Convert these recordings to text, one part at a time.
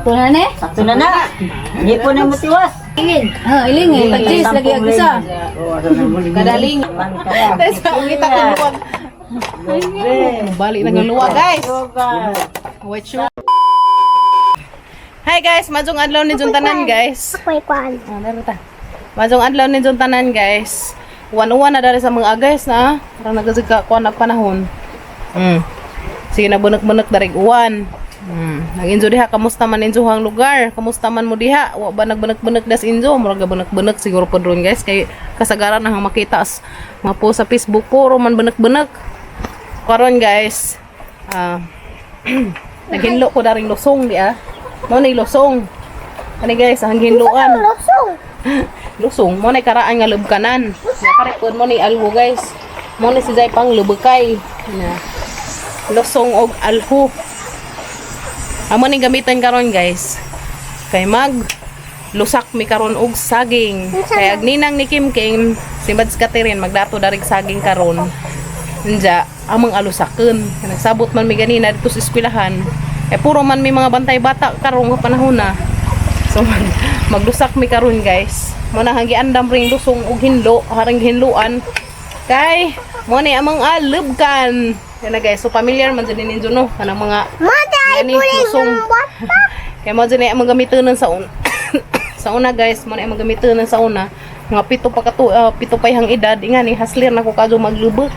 Sakto na ni. Sakto na na. Hindi po na matiwas. Ilingin. Ilingin. Pag-cheese lagi ang isa. Kadaling. Tapos kita ko luwag. Balik na luwag guys. Wait sure. Hi guys, majong adlaw ni Juntanan guys. Ako'y kuan. Majong adlaw ni Juntanan guys. Uwan-uwan na dari sa mga guys na. Parang nagasiga ko na panahon. Sige na bunak-bunak dari uwan. Nag-enjoy diha, kamusta man injo hang lugar? Kamusta man mo diha? Wa ba nagbunak-bunak das injo? Murag bunak-bunak siguro po doon guys. Kay kasagaran na hang makita mga po sa Facebook puro man bunak-bunak. Karon guys, naghinlo ko daring lusong di mo na lusong. Ani guys, ang hinluan. Lusong. Lusong mo na karaan nga lubkanan. Nakarepod mo ni alho guys. Mo ni si Jay pang lubukay. Lusong og alho. Amo ni gamitan karon guys. Kay mag lusak mi karon og saging. Kay agninang ni Kim King, si Mads Catherine magdato darig saging karon. Nja among alusaken. Nagsabot man mi ganina dito sa eskwelahan. Puro man may mga bantay bata karong panahon na. So maglusak mi karon guys. Mo na giandam ring lusong og hinlo, harang hinluan. Kay mo ni among alubkan. Yan na guys, so familiar man dyan ninyo no, kanang mga yani lusong. Kaya mo dyan ay among gamitin sa una. Sa una guys, mo na among gamitin sa una. Mga pito pa yung edad, ingani haslir na ko kadyo maglubok.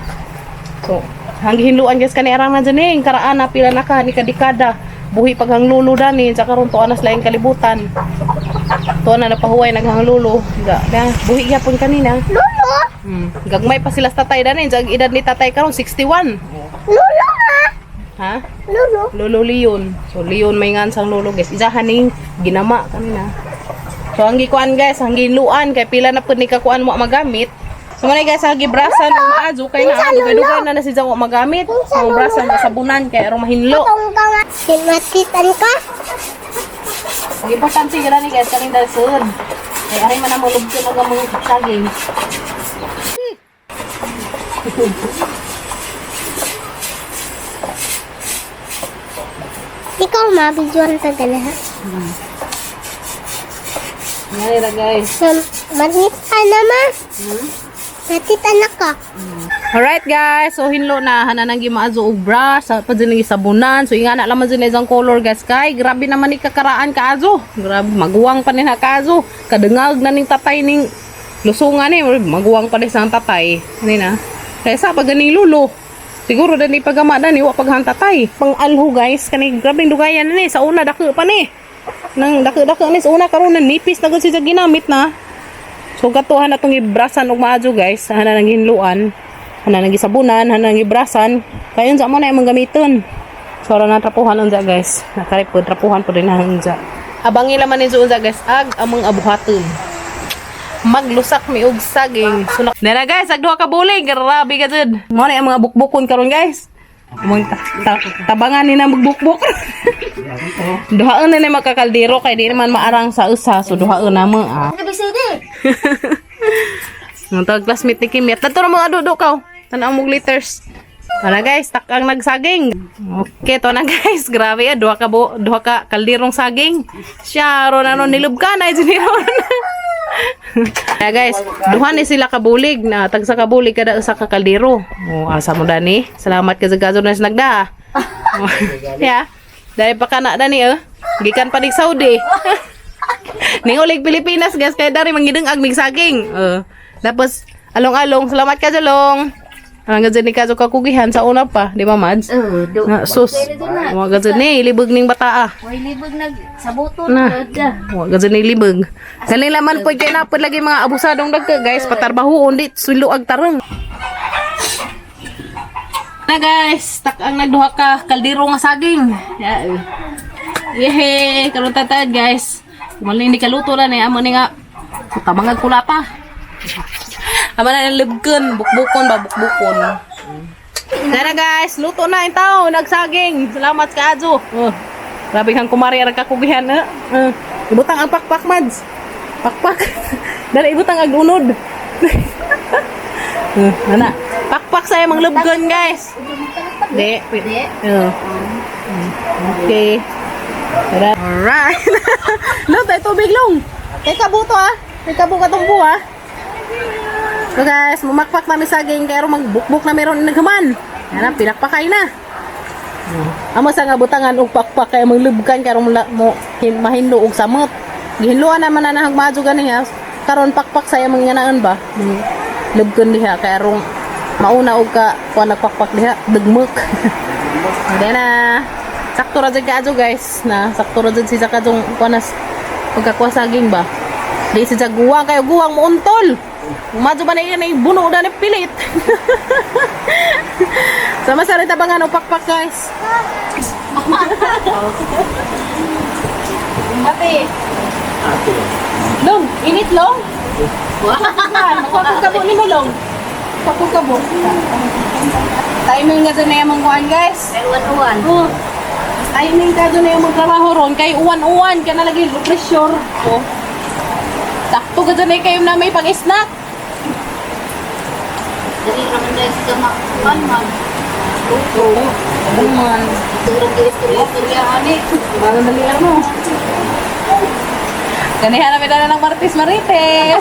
So hanggi hinluan guys kani arang na dyan karaan na pila na ka ni kadikada. Buhi paghanglulo dani, sa karon to anas laing kalibutan. To na napahuway naghanglulo. Buhi gyapon kanina. Lulo. Gagmay pa sila sa tatay dani, jag edad ni tatay karon 61. Lulo Ha? Lulo. Lolo Leon. So Leon may ngan sang lolo guys. Isahan ning ginama kanina. So ang gikuan guys, ang ginluan kay pila na pud ni kakuan mo magamit. So man guys, ang gibrasan ng maazo kay na dugay-dugay na si jaw magamit. Ang brasan sa sabunan kay aron mahinlo. Itong gawa. Sinatitan ka? Ang importante gila ni guys kaning dalsod. Ay ari man ang mulubto ng mga saging. Ikaw mabidyoan sa ganaha. Ngayon guys. Manita naman. Natita na ka. Alright guys, so hinlo na hananang gimaazo og brush sa padinang sabunan. So ingana laman din isang color guys kay grabe naman ni kakaraan kaazo. Grabe maguwang pa ni na kaazo. Kadengag na ning tatay ning lusungan ni maguwang pa ni sang tatay. Ani na. Kaya sa pag ganing lulo. Siguro dani pagama dani wa paghang tatay. Pang alho guys kani grabe dugayan ni sa una dako pa ni. Nang dako ni sa una karon nipis na gud siya ginamit na. So katuhan na itong ibrasan og maajo guys. Hana nang hinluan. Hana nang gisabunan. Hana nang ibrasan. Kaya yun sa mo na yung gamiton. So na trapuhan unja guys. Nakaripod trapuhan po rin na unja. Abangi laman ninyo unja guys. Among abuhaton. Maglusak mi og saging. Sunak. Nara guys. Agduha ka bulig. Grabe ka dyan. Mo na yung mga bukbukon karon guys. Tabangan ni na magbukbuk. Duhaan na makakaldero kay di naman maarang sa usa. So duhaan na mo Nung classmate ni Kim. Tato na mga dudo ka. Tanaw mong liters. Tana guys, takang nagsaging. Okay, to na guys. Grabe duha ka kalderong saging. Siya ron nilubka na ron. Kaya guys, duha ni sila kabulig na tagsa kabulig kada usa ka kaldero. Asa mo dani? Salamat ka sa na nagda. Ya. Dahil pa kana dani gikan pa ning Saudi. Ning ulig Pilipinas guys kay dari mangideng-ag mig saging. Tapos along-along, salamat ka jalong. Ang gazan ni kaso kakugihan sa una pa, di ba Mads? Sus. Wa gazan ni libog ning bata Way libog nag sabuton na. Wa gazan ni libog. Kani laman po kay napod lagi mga abusadong dagka guys, patarbahuon dit suluag tarong. Na guys, tak ang nagduha ka kaldero nga saging. Yehe, karon tatad guys. Kumaling di kaluto na ni amo ni nga tabangag kulata. Amo na libgon, bukbukon ba bukbukon. Tara guys, luto na itaw, nagsaging. Salamat ka Ajo. Grabe kang kumari ra ka kugihan ibutang ang pakpak Mads. Pakpak. Dali ibutang ang unod. Ana. Pakpak saya mang lubgon guys. Di. Okay. Alright. Long, tayo tubig long. Kay kabuto ah. Kay kabuto katong buha. So guys, mumakpak namin saging kaya magbukbuk na meron naghaman. Yan, pinakpakay na. Amo sa nga butangan og pakpak kay manglubkan kay mo mahinlo og samot. Gihinluan naman na nahagmadyo ganiya. Karon pakpak saya mangnganaan ba? Lubkan diha kay arong mauna og ka kuan nagpakpak diha dugmuk. Then sakto ra jud kaadyo guys na sakto ra jud si kadtong kuanas pagkakuha saging ba. Di si guwang kayo guwang mo untol. Umadyo ba na yan buno na ni pilit. Sama sa rin tabangan o pakpak guys. Ate. Long, init long. Magpapagkabo ni mo long. Magpapagkabo. Timing nga dyan na yung mga guys. Ay, uwan-uwan. Timing ka dyan na yung magtrabaho ron. Kay uwan-uwan ka na lagi pressure. Sakto ka dyan na kayo na may pang-snack. Dali naman dahil sa man. Oo. Naman. Turang istorya ani. Parang dali mo. Ganihan namin na ng Marites. Kaya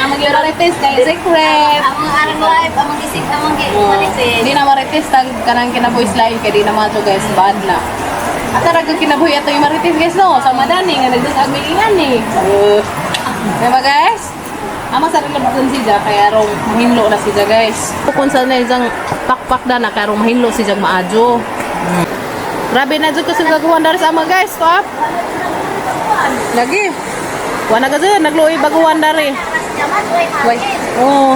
mag-yun Marites, kaya secret. Among arang life, among isip, among marites. Hindi na Marites, tag kanang kinabuhi slime, kaya di naman ito guys, bad na. At talaga kinabuhi ito yung Marites guys no, sa madani, nga nagdasag may ingan eh. Diba guys? Ama sa rin labukon siya, kaya rong mahinlo na siya guys. Kung sa na isang pakpak na kaya rong mahinlo siya maadyo. Grabe na dyan kasi gagawan dari sa ama guys, stop. Lagi. Wala ka dyan, nagluoy baguhan dari. Wait. Oh.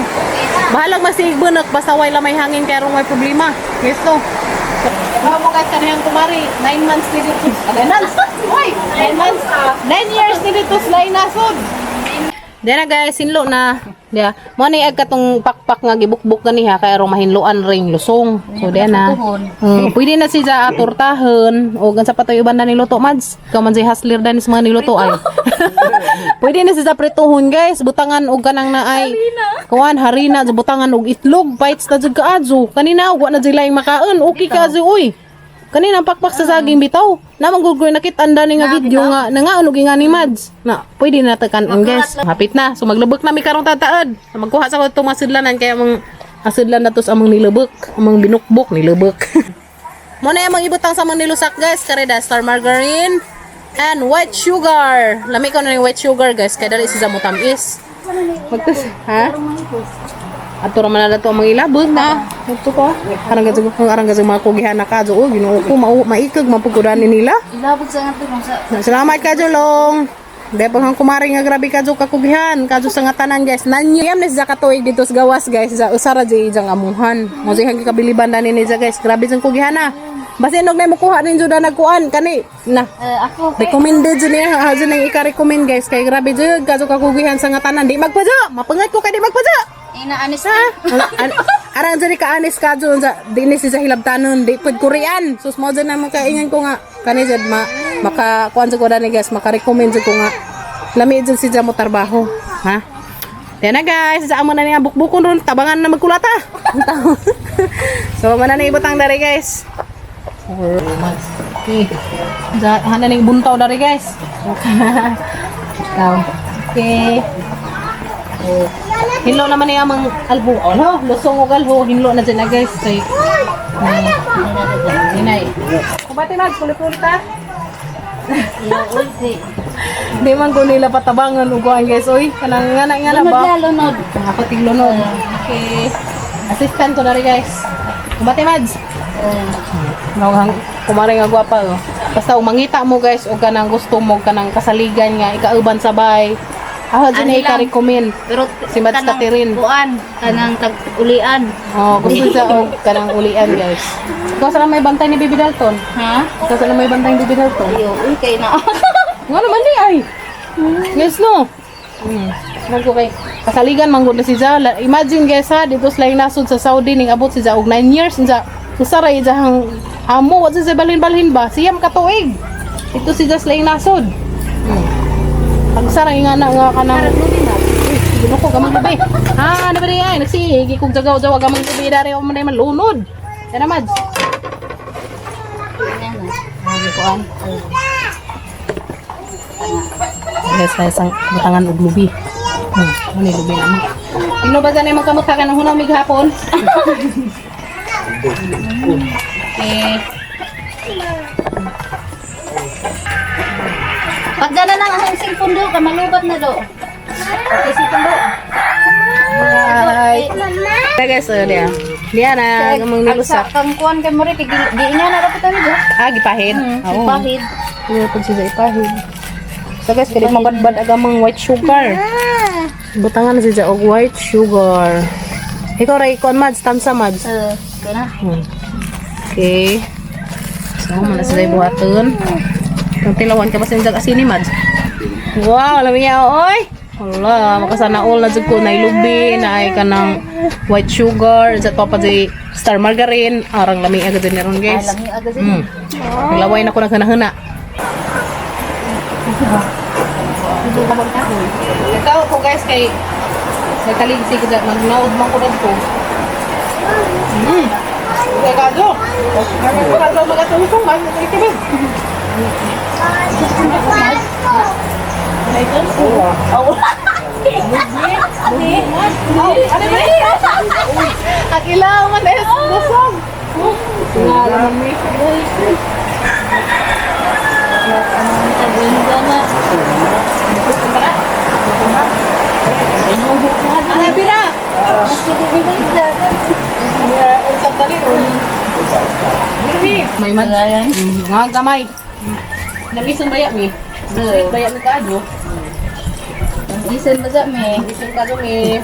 Bahalag masigbunak, basta way lang may hangin kaya rong may problema. Guys to. Ano mo guys, kanihang kumari, 9 months nito. 9 months? Uy! 9 months. 9 years nito slay nasod. Di na guys, hinlo na. Diya. Mo ni ag katong pakpak nga gibukbuk ganiha kay arong mahinloan ring lusong. So di na. Pwede na siya aturtahan o gan sa patuyuban na niluto mads. Ikaw man si hustler danis mga niluto ay. Pwede na siya prituhon guys, butangan og kanang naay. Kuan harina sa butangan og itlog, bites ta jud kaadyo. Kanina wa na sila makaon. Okay ka adyo uy. Kanina pakpak sa saging bitaw. Namang gugoy nakit-anda ni nga video nga nangaon og nga ni Mads. Na pwede na tekan guys. Hapit na. So maglubok na mi karong tataad. Magkuha sa ko masudlanan kaya among asudlan na tos among nilubok, among binukbok nilubok. Mo na among ibutang sa among nilusak guys, kareda star margarine and white sugar. Lami ko na yung white sugar guys kay dali siya mo tamis. Magtus ha? Ato raman na dato ang mga ilabog na. Ito ko. Arang gazug mga kugihan na kadyo. O, ginoo ko. Maikag, mapuguranin nila. Ilabog sa nga tulong sa... Salamat kadyo, Long. Depang hang kumari nga grabe kadyo kakugihan. Kadyo sa nga tanan, guys. Nanyo. Iyam na siya katuig dito sa gawas, guys. Sa usara dyan ijang amuhan. Mosi hang kikabiliban na ninja, guys. Grabe dyan kugihan na. Basta inog na makuha rin dyan na nagkuhan. Kani, na. Ako, Recommended dyan niya. Dyan na ika-recommend, guys. Kaya grabe dyan. Kadyo kakugihan sa nga tanan. Di magpadya. Mapangat ko kaya di magpadya. inaanis Ha? Arang dyan ka anis ka dyan dinis sa hilabtanon di pwede Korean sus mo dyan na makaingan ko nga kani dyan makakuan dyan ko na guys makarecommend dyan ko nga lami dyan si dyan mo trabaho ha yan na guys sa amo na niya bukbukon ron tabangan na magkulata so mana na ibutang dari guys okay hana ning buntaw dari guys okay hinlo naman niya amang albo. Ano? Lusong o albo. Hinlo na dyan na guys. Kay... Hinay. Kubati mag, kulit-kulit ha? Di man ko nila patabangan uguan guys. Uy, kanang nga na ba? lunod. Ako tiglunod. Okay. Assistant ko na rin guys. Kubati mads. Kumari nga guwapa. Oh. Basta umangita mo guys o kanang gusto mo kanang kasaligan nga ikauban sabay. Ako dyan ay ka-recommend. Pero Si Mads Catherine. Kuan, kanang tag-ulian. Oh, gusto siya og kanang ulian guys. Ikaw saan may bantay ni Bibi Dalton? Ha? Ikaw saan may bantay ni Bibi Dalton? Ayo, uy kay na. Nga naman di ay. Yes no. Nagko kay kasaligan manggod na siya. Imagine guys ha, dito sila nasod sa Saudi ning abot siya og 9 years sa saray jahang amo wa siya balhin-balhin ba? Siyam katuig. Ito siya sila nasod. Pagsarang nga na nga kanang Gino ko gamang gabi. Ha, ano ba rin ay? Nagsigi kong jagaw-jawa gamang gabi dari o man malunod. Yan na, Mads. kuan. Guys, kaya sang butangan og lubi. Ano ni lubi naman. Ino ba dyan ay magkamutakan ng hunang mighapon? Okay. Pag gana lang ang cellphone do, kamalubat na do. Okay, cellphone do. Bye. Kaya guys, dia. Dia na gamang nilusak. Kang kuan kay mo rin, di inya na dapat ano do. Gipahid. Oo. Pahid. Hindi po siya ipahid. So guys, kaya mabadbad agamang white sugar. Butangan na siya og white sugar. Ikaw ray kon mads, tamsa mads. Kana. Okay. So, mana sila buhaton. Kung tilawan ka pa sa injag asini mads. Wow, alam niya oy. Wala, makasana all na jud ko na lubi, na ay kanang white sugar, sa pa di star margarine, arang lami agad din ron guys. Alam niyo agad din. Naglaway na ko naghana-hana. Ikaw ko guys kay nagkaligsi ko dyan, magnaud man ko dito. Kaya kadyo. Kadyo magatulong man. Ito ba? Akilaw man eh. Busog. Ngalan mo. Ano bira? May man. Mga gamay. Namisan baya mi. Baya mi kadyo. Listen ba sa me? Namisan kadyo mi.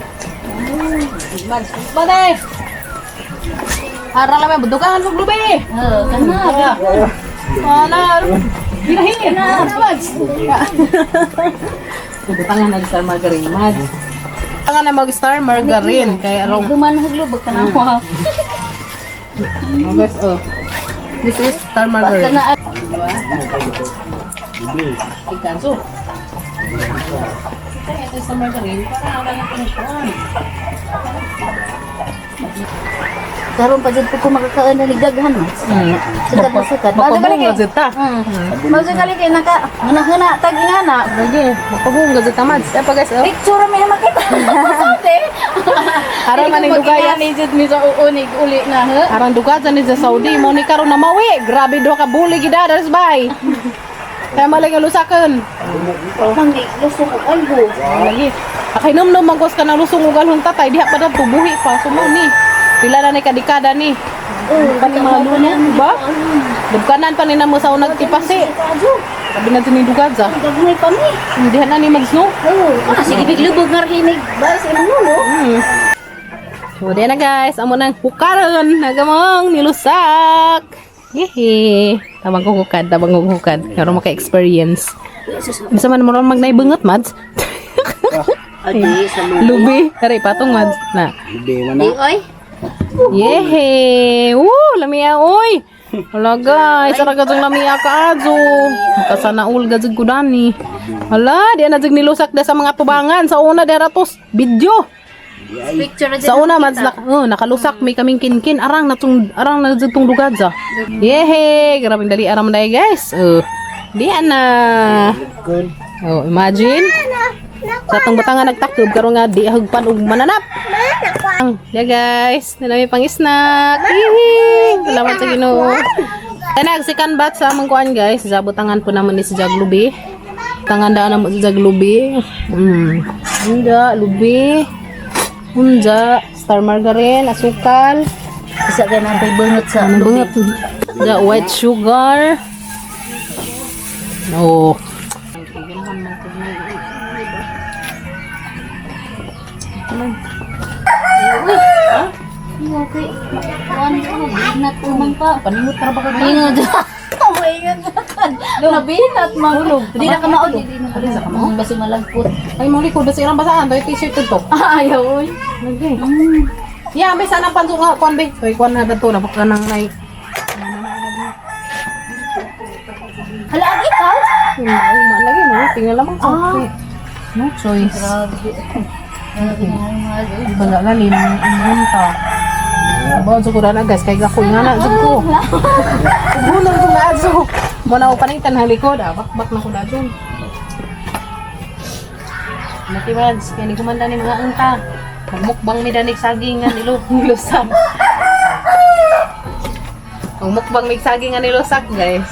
Mads, baday. Arang lang budukan sa lubi. Kana. Mana? Birahin na. Mads. Butangan na star margarine, Mads. Butangan na mag-star margarine kay arong Duman haglubog kana mo. guys, this is star margarine. Kana Ikanso. Ito sa margarine, para wala na pinagkuhan. karon pa jud ko makakaon ni daghan. Sikat na sikat. Mapabong nga zita. Mausa kali kay naka hana tag ingana. Lagi, mapabong nga zita, Mads. Kaya pa guys, Picture may makita. Sante. Arang maning dugayan. ni jud mi sa unig uli na he. Arang dugayan ni sa Saudi, mo ni karon na mawi. Grabe do ka buli gidadas bay. Kaya malay nga lusakan. Manggi lusok ko algo. Lagi. Akinom-nom magos ka ng lusong ugal hong tatay, diha pa na tubuhi pa. Sumo ni. Pila na ni kadikada ni. Pati mga lunan, ba? Dugkanan pa ni na mo sa unag tipasi. Sabi na ni Dugadza. Gagmay pa mi. Hindi na ni magsno. Sige biglubog nga rinig. Bas imo no. So, diyan na guys. Amo nang hukaron. Nagamang nilusak. Yehe. Tabang ko hukad. Karon maka-experience. Bisa man mo ron magnaibungot, Mads. Adi sa Lubi. Kari, patong, Mads. Na. Di oy. Yehe! Lamia oy! Hala guys, ara gajeng lamia ka ajo. Kasana ul gajeng kudani. Hala, di na jeg nilusak da sa mga tubangan sa una dera tos video. Picture Sa una mads nakalusak may kaming kinkin arang na jeg tung dugadza. Yehe, grabe dali aram day guys. Di na. Oh, imagine. Sa tong batangan nagtakob karon nga di hagpan og mananap. Ya guys, nalami pang snack. Salamat sa Ginoo. Kanag sikan bat sa among kuan guys, zabutangan po naman ni si Jaglubi. Tangan daan na mo si Jaglubi. Unja lubi. Unja star margarine, asukal, Isa ka na tay bungot sa bungot. Ja white sugar. Oh. Okay. Kuan ko binat umang pa. Panimot para ba ko Ingod. Kawaingan ka. Nabinat mahulog. Di na ka maod. Di na ka rin sa kamahong basi malagpot. Ay, mo likod sa ilang basaan, toy t-shirt to. Ayaw oy. Okay. Ya, may sana pansok nga kuan be. Toy kuan na dato na baka nang nay. Hala agi ka. Lagi mo, tingnan lamang sa. No choice. Grabe. Bala galim imunta. Ba sa ko na guys kay gakoy nga na jud ko. Bunong ko nga aso. Muna ko panitan ng likod, bakbak na ko na dun. Mati Mads, kaya ni kumanda ni mga anta. Magmukbang mi danig saging nga nilusak. Magmukbang mi saging nga nilusak, guys.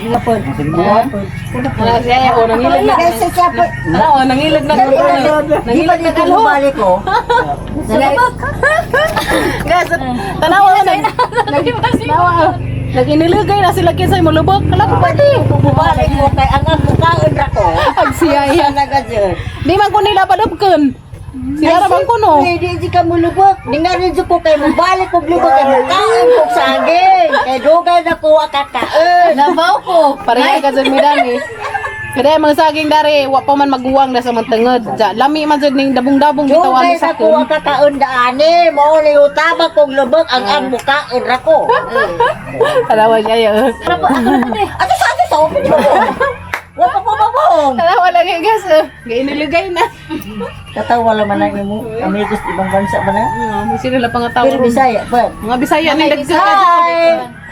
Lapod. Wala siya ako, nangilag na. Oo, nangilag na. Nangilag na alho. Balik ko. Guys, tanawa na. Tanawa. Nag-inilagay na sila kinsa mo lubok. Kala ko pati. Bumalik ko kay angan mo kaon ra ko. Pag siya Iya nagadyan. di man ko nila padubken. Sila ra bang kuno. Hindi ka mo lubok. Dingarin ko kay mo balik ko lubok kay mo kaon ko saging. Kay dugay na ko akakaon. Labaw ko. Pareha ka sa midani. Kada mga saging dari, wa pa man maguwang na sa mantengod. Lami man jud ning dabong-dabong bitawan Dugay sa na ko akakaon daani. Mao ni utama kong lubok ang mo kaon ra ko. Talawa niya yun. Ano sa open mo? Wa pa ko mabong. Talawa lang yung guys. Gainilagay na. Katawa lang man ang imo. Amigos ibang bansa ba na? May sila pang tao. Pero Bisaya ba? Mga Bisaya ni Hi! dagsa.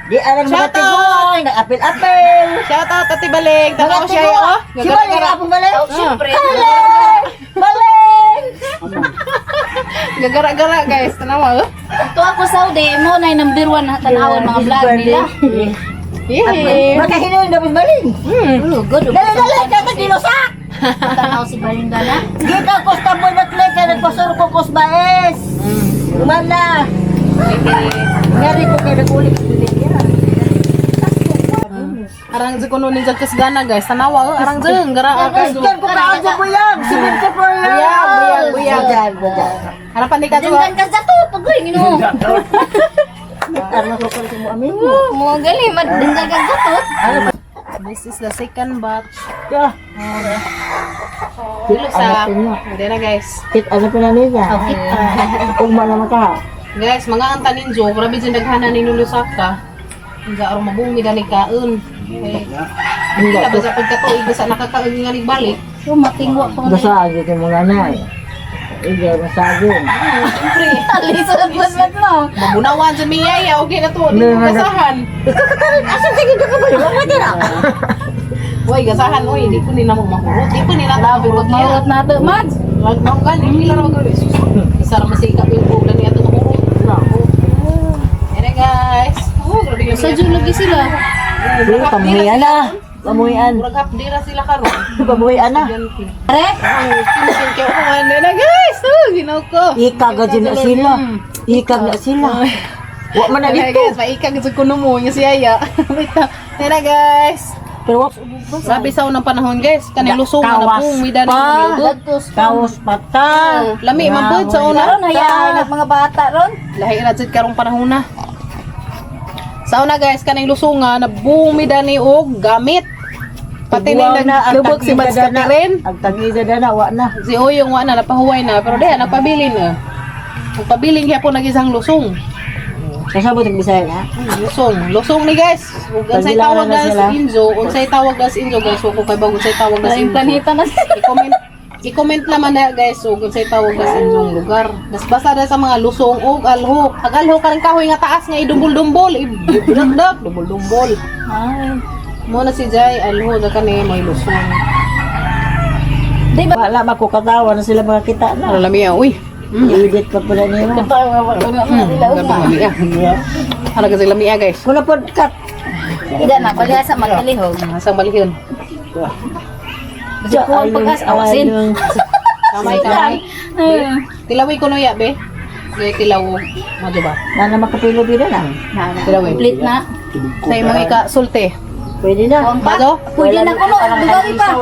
Di alam mga Shout out! tigoy, nag-apil-apil. Shout out Ati Baling. Tanaw siya yun. Oh. Si Balik, Gagara-gara. ako Balik. Siyempre. Balik! Balik! Gagara-gara guys. Tanaw oh. Ito ako Saudi, mo na yung number 1 na tanawon mga vlog nila. Yee. Makahinuin na Baling. Good. Dali, kaya gilosak! Tanaw si Balingana. Gita ko sa taboy na klay, kaya nagpasuro ko kusbaes. Umana. Ngari ko kaya nag-ulit. Arang sa kuno ni kasgana guys. Tanawa oh. Arang sa gara ka. Kaya ko kaon sa buyag. Siminto po yan. Buyag. Harapan ni ka to. Denggan ka sa to, pagoy ngino. Ano ko kaya sa mo amin? Mo gali denggan ka sa to. This is the second batch. Yeah. Dilo sa. Hindi na guys. Kit ano pa na niya? Kung malaman ka. Guys, mga anta ninjo, grabe dyan naghana ni Nulusaka. Hindi araw mabumi dali kaon. Hindi ka ba sa pagkatuig sa nakakaon nga balik. So matingwa ko na. Basagi ko mga nanay. Hindi, basagi. Siyempre, Ali sa basmat mo. mabunawan sa miyaya, okay na to. Hindi mo gasahan. Asa sige ka ba? Wala dira. Uy, gasahan, uy, hindi ko nila mo mahurot. Hindi ko nila mahurot niya. Mahurot na to, Mads. Wag mo gani, hindi lang ako gawin. Isa rin masikap yung ulan niya ito mahurot. Ere guys. Oh, grabe yung Sa June lagi sila. Pamuhian na. Pamuhian. Murag hapdira sila karon. Pamuhian na. Are? Ang kaya ko na guys. Oh, ginaw ko. Ikag na sila. Ikag na sila. Wa man na Ere dito. guys, maikag sa kuno mo niya si Aya. Wait na. Ere guys. Pero Sabi sa unang panahon guys, kanilusong na Kawas pong may dani pa. ng lugot. kaos pata. Lami mabud sa una. Karon hayaan ang mga bata ron. Lahi ra jud karong panahon na. Sa una guys, kaning lusunga na bumi dani og gamit. Pati Igual ning na, ang naglubog si Mads tagida na. Katirin. Ang tagida na wa na. Si Oyong wa na napahuway na, pero diha nagpabili na. Nagpabiling hiya po nag-isang lusong. Kasabot ang Bisaya na. Lusong ni guys. Ug unsay Pagbilaran tawag na na sila. sa Inzo, unsay tawag na sa Inzo guys, ko kay bagong unsay tawag na sa Laing Inzo. planeta na sila. I-comment naman na guys, ug unsay tawag na sa Inzong lugar. Basta na sa mga lusong ug alho. Ag alho ka ring kahoy nga taas nga idumbol-dumbol, ibulak dumbol-dumbol. Ay. Mo na si Jay alho na kani may lusong. Wala makukatawa na sila mga kita na. Ano lami uy. I-edit pa pala niya. Tawa ko na nila una. Ano kasi lami guys. Kuna po kat. Ida na baliha sa matalihog. Asang balihon. Kasi kuwang pag-asawasin. Kamay. Tilawi ko no ya be. Gay tilaw mo ba? Nana makapilo bida na. Tilawi. Complete na. Sa mga ka sulte. Pwede na. Kuwang pa. Bago? Pwede na kuno. Dugari pa.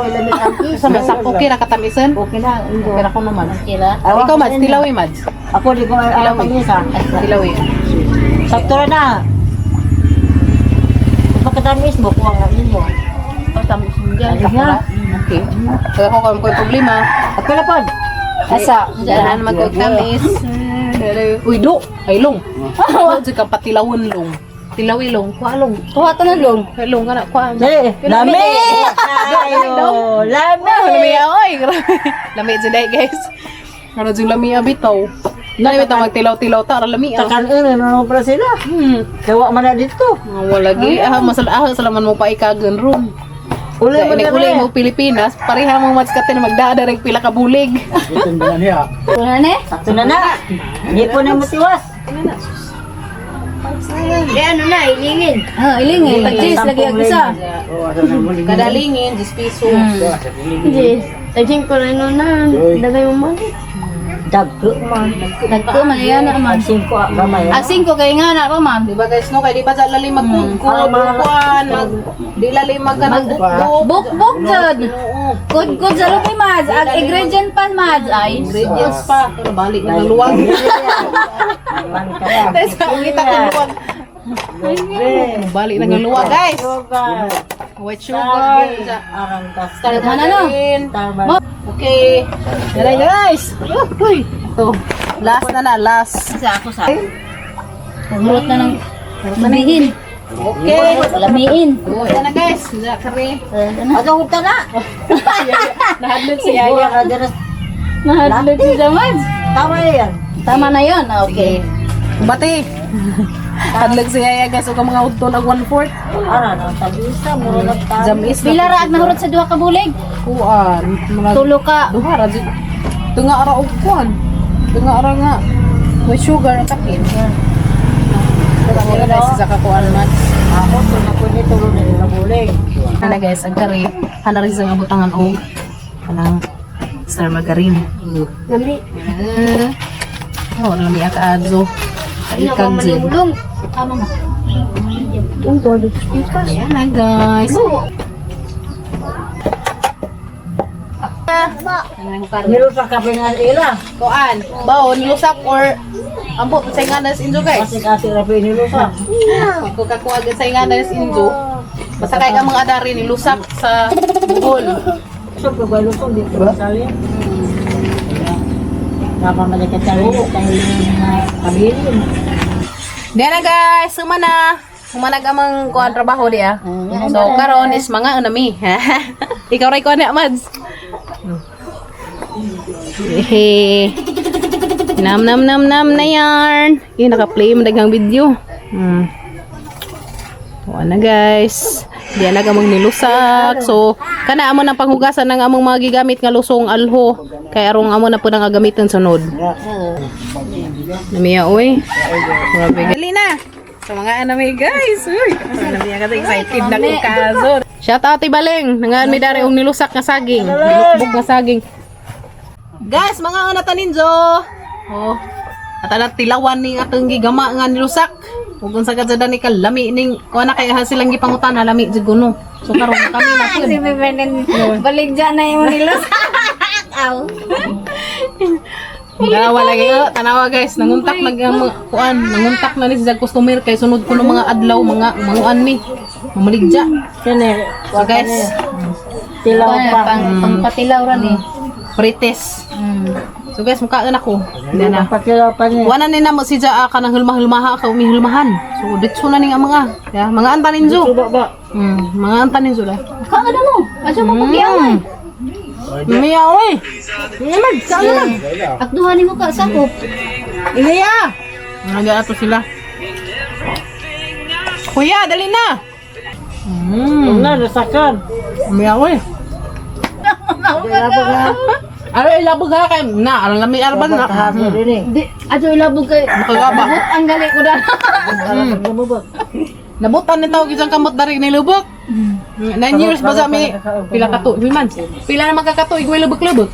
Sa masak okay ra katamisan. Okay na. Okay ra ko naman. Kila. Ikaw Mads, tilawi Mads. Ako di ko alam pag isa. Tilawi. Sakto na. Pagkatamis mo, kuha nga ninyo. Pagtamis mo dyan. Okay. Kaya ko kung may problema. Ako na po. Asa. Daan magkagtamis. Uy do. Ay long. Wala ka patilawon long. Tilawi long. Kuha long. Kuha to na long. Ay long kana kuha. Dali. Lami! Ayo! Lami! Lami oy. Lami jud guys. Ano jud lami bitaw. Nalimi ta magtilaw-tilaw ta lami. Takan ano para sila. Kawa man na dito. Wala lagi masalaah salaman mo pa ikagan ron. Uli mo Kaya uli mo Pilipinas, pareha mo matskatin magdadarag pila ka bulig. Wala na eh. Sakto na na. Hindi po na matiwas. Ilingin. Pag-cheese, lagi ang isa. Kadalingin, 10 piso. Hindi. Taging ko rin na. Dagay mo man. Dagko man. Nagko man yan na man. Singko gamay. Asing ko kay nga na pa man. Di ba guys, no? Kaya di ba sa lalim magkukod, bukuan, di lalim magkanagkukod. Buk jud. Good sa lupi mad. Ang ingredient pa mad ay. Ingredients pa. Pero balik na luwag. Man kaya. Sa kita ko luwag. Balik na luwag guys. White sugar. Arang tas. Start Ano, na ano? na. Okay. Yan guys. Uy. Ito. Last na. Last. Sa ako sa. Pagmurot na ng lamiin. Okay. Lamiin. Oh, yan na guys. Kare. Aga uta na. Nahadlog si Yaya Yaya. ka dyan. Mahadlog si Jamad. Tama yan. Tama na yun. Okay. Bati. Hadlog si Yaya guys. Huwag ka mga udto ng 1/4. Ara na tabisa mo na ta. Jamis na. Pila raag nahurot sa duha ka bulig. Kuan. Mga Tulo ka. duha ra jud. Tunga ara og kuan. Tunga ara nga. May sugar at takin. Kaya guys sa kakuan man. Ako na ko ni tulo na nila bulig. Ana guys, ang kari. Ana rin sa butangan og kanang star margarine. Nami. Oh, lami aka adzo. Ikag jud. Tama mo. Yung todo. Ayan na guys. Nilo sa kape nga ila. Kuan, baon nilusak or ambot sa inganas injo guys. Kasi rapi nilo sa. Kung kakuha sa inganas injo, basta kay ka mga adari nilusak sa bugol. So ko ba luto di ko sabi. Napa malika tayo dahil na kabilin. Diyan na guys, sumana. Humanag amang kuan trabaho dia. So karon is mga unami. Ikaw ray kuan na Mads. Hehe. Nam na yarn. Naka-play mo daghang video. Tuwa na guys. Diyan na gamang nilusak. So kana amo nang panghugasan ng among mga gigamit nga lusong alho. Kay arong amo na po nang gagamiton sunod. Namiya oy. Grabe gali na. Sa mga anime guys. Uy, namiya ka excited na ko kaso. Shout out Ibaleng. Nangaan mi dari og nilusak nga saging. Nilukbog nga saging. Guys, mga una taninjo. Oh. At tilawan ning atong gigama nga nilusak. Ug unsa gad ni kalami ning kuha na kay silang gipangutan lami jud kuno. So karon kami na pud. Si Bebenen balik dyan na yung nilos. Aw. Tanawa lagi tanawa guys, nanguntak kuan, nanguntak na ni sa customer kay sunod ko ng mga adlaw, mga manguan mi. Mamaligja. Kani So guys, tilaw pa. Pangpatilaw ran eh. prites. So guys, mukha na ako. Hindi na. Patilaw pa ni. Wala ni na mo si Jaa ka nang hulma-hulmaha ka umihulmahan. So ditso na ning mga. Ya, mga antanin jo. Ba. Mga antanin jo la. Kaka na mo. Asa mo pagyawan? Miya oy. Imag, saan na? Akduhanin mo ka sakop. Iya. Nag ato sila. Kuya, dali na. Na nasakan. Miya oy. Ano ilabog ha kay na, alam lami arban na. Di, ato ilabog kay. Makagaba. But ang gali ko na. Nabutan ni tawag isang kamot dari ni lubok. 9 years ba sa mi pila ka to, man. Pila na magkakato igway lubok-lubok.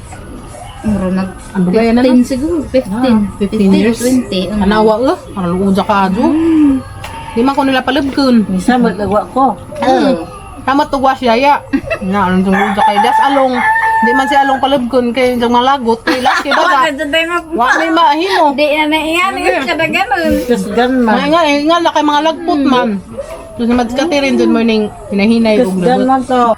Muro nag Ano ba yan na? 15 siguro, 15. 15 years. 20. Anawa ano luja ka adyo. Di man ko nila palubkon. Misa magagawa ko. Kamot tugwa siya ya. Na ano tong luja kay das along. Di man si along palubkon kay jang malagot kay laki ba. Wa may mahimo. Di na naiyan yung kadaganon. Kusgan man. Mga nga na kay mga lagpot man. So si Mads Katirin dun morning hinahinay ug Kusgan lubot. man to.